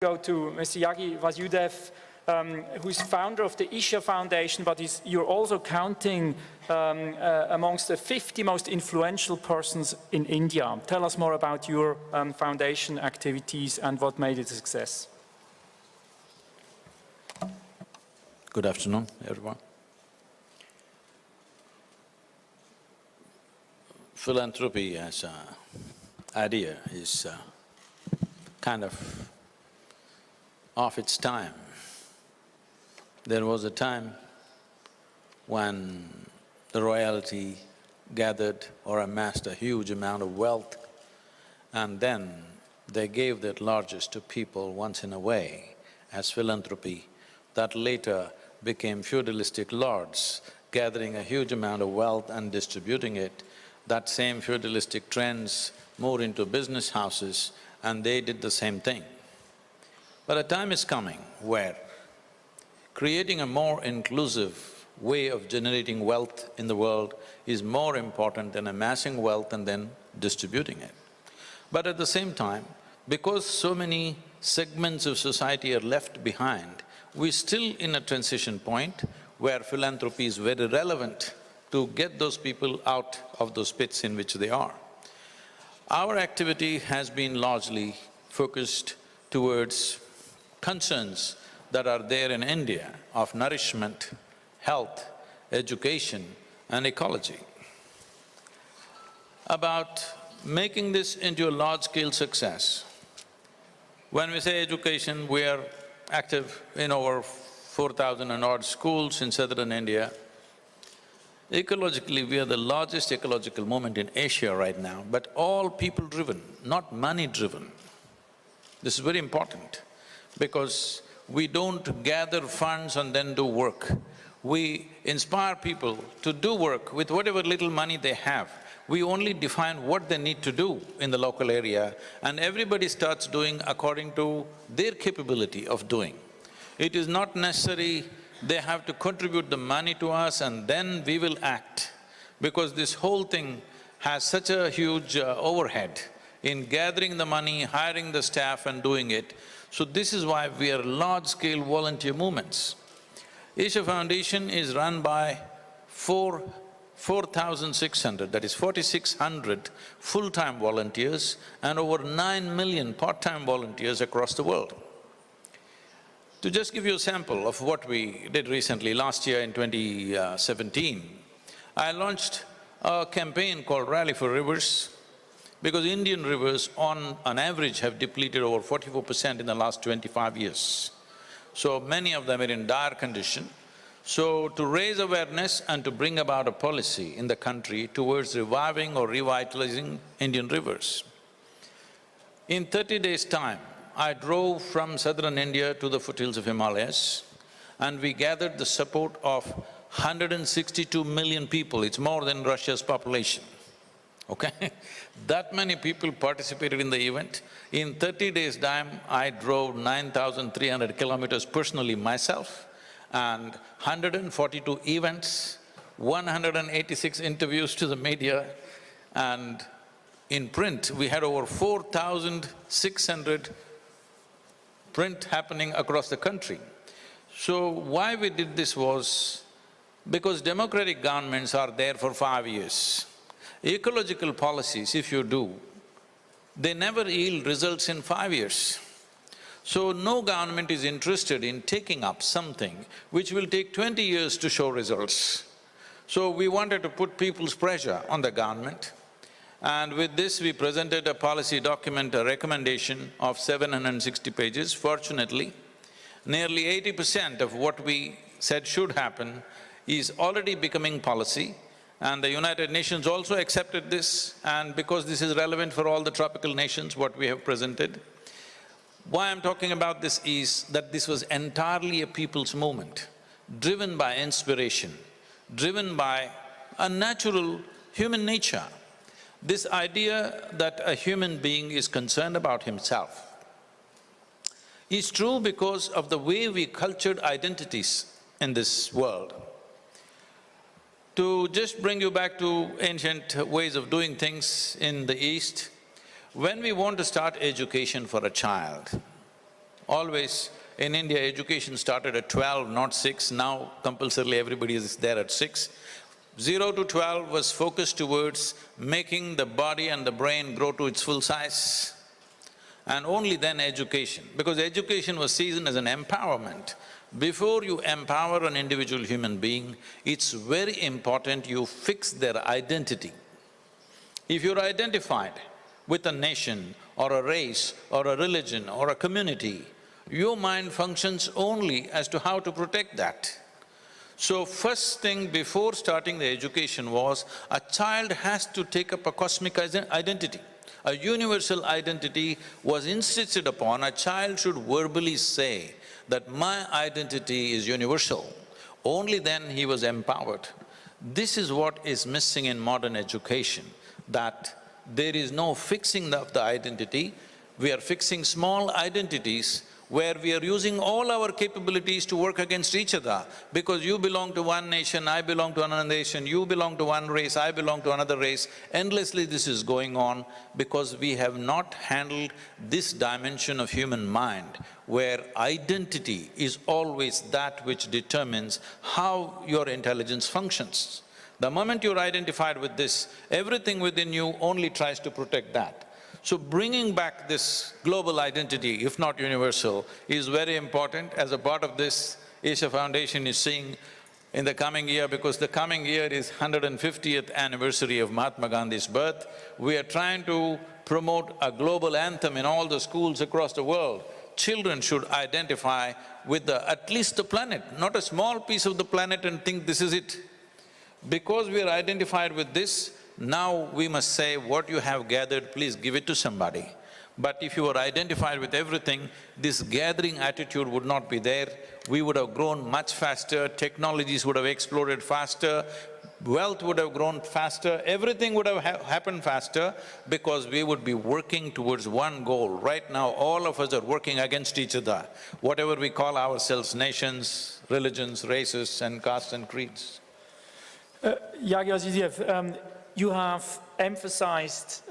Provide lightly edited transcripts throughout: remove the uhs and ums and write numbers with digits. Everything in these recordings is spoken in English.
Go to Mr. Yogi Vasudev, who's founder of the Isha Foundation, but you're also counting amongst the 50 most influential persons in India. Tell us more about your foundation activities and what made it a success. Good afternoon, everyone. Philanthropy as an idea is kind of its time. There was a time when the royalty gathered or amassed a huge amount of wealth, and then they gave that largesse to people once in a way as philanthropy, that later became feudalistic lords gathering a huge amount of wealth and distributing it. That same feudalistic trends moved into business houses and they did the same thing. But a time is coming where creating a more inclusive way of generating wealth in the world is more important than amassing wealth and then distributing it. But at the same time, because so many segments of society are left behind, we're still in a transition point where philanthropy is very relevant to get those people out of those pits in which they are. Our activity has been largely focused towards concerns that are there in India of nourishment, health, education and ecology. About making this into a large-scale success, when we say education, we are active in over 4,000 and odd schools in southern India. Ecologically, we are the largest ecological movement in Asia right now, but all people-driven, not money-driven. This is very important because we don't gather funds and then do work. We inspire people to do work with whatever little money they have. We only define what they need to do in the local area and everybody starts doing according to their capability of doing. It is not necessary they have to contribute the money to us and then we will act, because this whole thing has such a huge overhead in gathering the money, hiring the staff and doing it. So this is why we are large-scale volunteer movements. Isha Foundation is run by 4,600, that is 4,600 full-time volunteers and over 9 million part-time volunteers across the world. To just give you a sample of what we did recently, last year in 2017, I launched a campaign called Rally for Rivers, because Indian rivers on average have depleted over 44% in the last 25 years. So many of them are in dire condition. So to raise awareness and to bring about a policy in the country towards reviving or revitalizing Indian rivers. In 30 days' time, I drove from southern India to the foothills of Himalayas and we gathered the support of 162 million people, it's more than Russia's population, okay? That many people participated in the event. In 30 days' time, I drove 9,300 kilometers personally myself and 142 events, 186 interviews to the media, and in print, we had over 4,600 print happening across the country. So why we did this was because democratic governments are there for 5 years. Ecological policies, if you do, they never yield results in 5 years. So no government is interested in taking up something which will take 20 years to show results. So we wanted to put people's pressure on the government, and with this we presented a policy document, a recommendation of 760 pages. Fortunately, nearly 80% of what we said should happen is already becoming policy, and the United Nations also accepted this, and because this is relevant for all the tropical nations, what we have presented. Why I'm talking about this is that this was entirely a people's movement, driven by inspiration, driven by a natural human nature. This idea that a human being is concerned about himself is true because of the way we cultured identities in this world. To just bring you back to ancient ways of doing things in the East, when we want to start education for a child, always in India, education started at 12, not 6, now compulsorily everybody is there at 6. 0 to 12 was focused towards making the body and the brain grow to its full size, and only then education, because education was seen as an empowerment. Before you empower an individual human being, it's very important you fix their identity. If you're identified with a nation or a race or a religion or a community, your mind functions only as to how to protect that. So first thing before starting the education was, a child has to take up a cosmic identity. A universal identity was insisted upon. A child should verbally say that my identity is universal. Only then he was empowered. This is what is missing in modern education, that there is no fixing of the identity. We are fixing small identities where we are using all our capabilities to work against each other, because you belong to one nation, I belong to another nation, you belong to one race, I belong to another race. Endlessly this is going on because we have not handled this dimension of human mind, where identity is always that which determines how your intelligence functions. The moment you're identified with this, everything within you only tries to protect that. So bringing back this global identity, if not universal, is very important. As a part of this, Asia Foundation is seeing in the coming year, because the coming year is 150th anniversary of Mahatma Gandhi's birth, we are trying to promote a global anthem in all the schools across the world. Children should identify with at least the planet, not a small piece of the planet and think this is it. Because we are identified with this, now we must say, what you have gathered, please give it to somebody. But if you were identified with everything, this gathering attitude would not be there. We would have grown much faster, technologies would have exploded faster, wealth would have grown faster, everything would have happened faster, because we would be working towards one goal. Right now, all of us are working against each other, whatever we call ourselves, nations, religions, races and castes and creeds. Yogi, you have emphasized,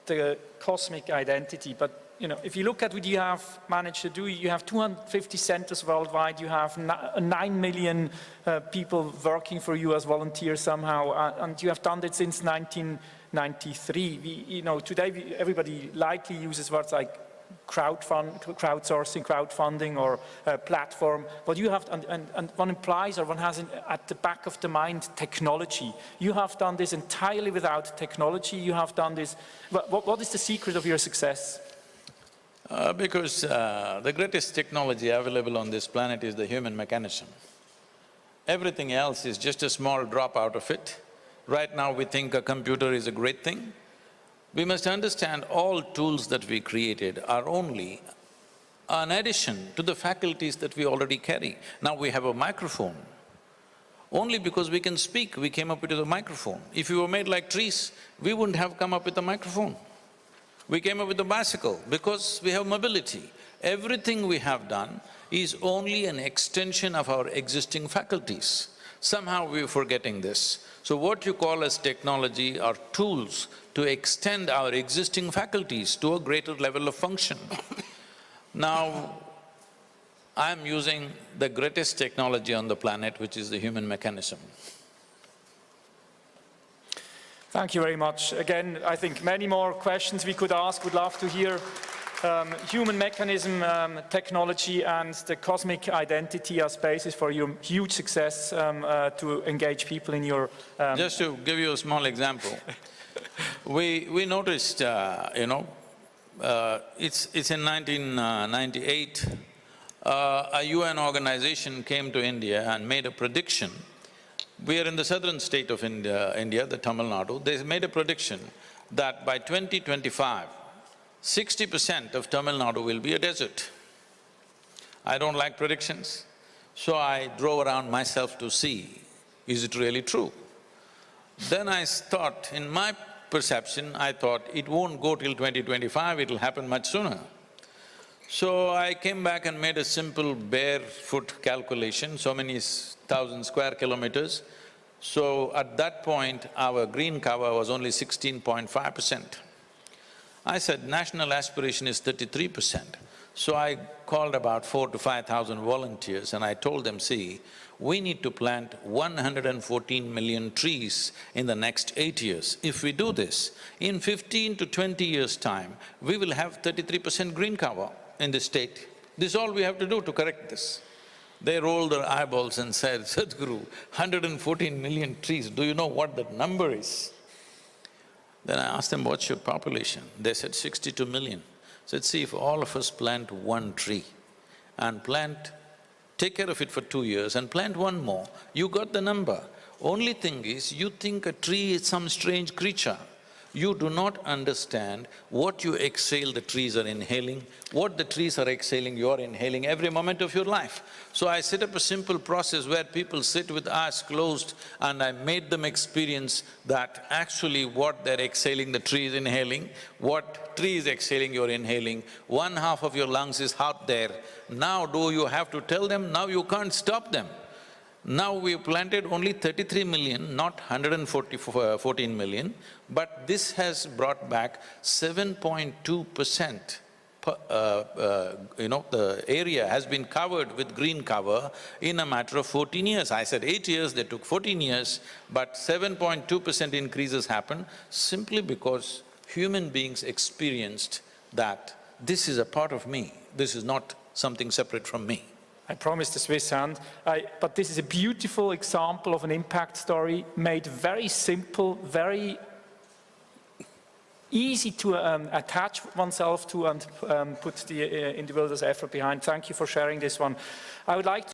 the cosmic identity, but if you look at what you have managed to do, you have 250 centers worldwide, you have 9 million people working for you as volunteers somehow, and you have done it since 1993. Today everybody lightly uses words like crowdsourcing, crowdfunding, or platform. But you have, and one implies, or one has at the back of the mind, technology. You have done this entirely without technology. You have done this. What is the secret of your success? Because the greatest technology available on this planet is the human mechanism. Everything else is just a small drop out of it. Right now we think a computer is a great thing. We must understand all tools that we created are only an addition to the faculties that we already carry. Now we have a microphone. Only because we can speak, we came up with a microphone. If we were made like trees, we wouldn't have come up with a microphone. We came up with a bicycle because we have mobility. Everything we have done is only an extension of our existing faculties. Somehow we're forgetting this. So what you call as technology are tools to extend our existing faculties to a greater level of function. Now, I'm using the greatest technology on the planet, which is the human mechanism. Thank you very much. Again, I think many more questions we could ask. Would love to hear human mechanism, technology, and the cosmic identity as basis for your huge success to engage people in your… Just to give you a small example, we noticed, it's in 1998, a UN organization came to India and made a prediction. We are in the southern state of India, the Tamil Nadu. They made a prediction that by 2025, 60% of Tamil Nadu will be a desert. I don't like predictions, so I drove around myself to see, is it really true? Then I thought, in my perception, I thought it won't go till 2025, it'll happen much sooner. So I came back and made a simple barefoot calculation, so many 1,000 square kilometers. So at that point, our green cover was only 16.5%. I said, national aspiration is 33%. So I called about 4,000 to 5,000 volunteers and I told them, see, we need to plant 114 million trees in the next 8 years. If we do this, in 15 to 20 years' time, we will have 33% green cover in the state. This is all we have to do to correct this. They rolled their eyeballs and said, Sadhguru, 114 million trees, do you know what that number is? Then I asked them, what's your population? They said 62 million. I said, see, if all of us plant one tree and take care of it for 2 years and plant one more, you got the number. Only thing is, you think a tree is some strange creature. You do not understand what you exhale, the trees are inhaling, what the trees are exhaling, you are inhaling every moment of your life. So I set up a simple process where people sit with eyes closed and I made them experience that actually what they're exhaling, the tree is inhaling, what tree is exhaling, you're inhaling, one half of your lungs is out there. Now do you have to tell them? Now you can't stop them. Now we've planted only 33 million, not 114 million, but this has brought back 7.2%. The area has been covered with green cover in a matter of 14 years. I said 8 years, they took 14 years, but 7.2% increases happened simply because human beings experienced that this is a part of me, this is not something separate from me. I promised the Swiss hand, but this is a beautiful example of an impact story made very simple, very easy to attach oneself to and put the individual's effort behind. Thank you for sharing this one. I would like to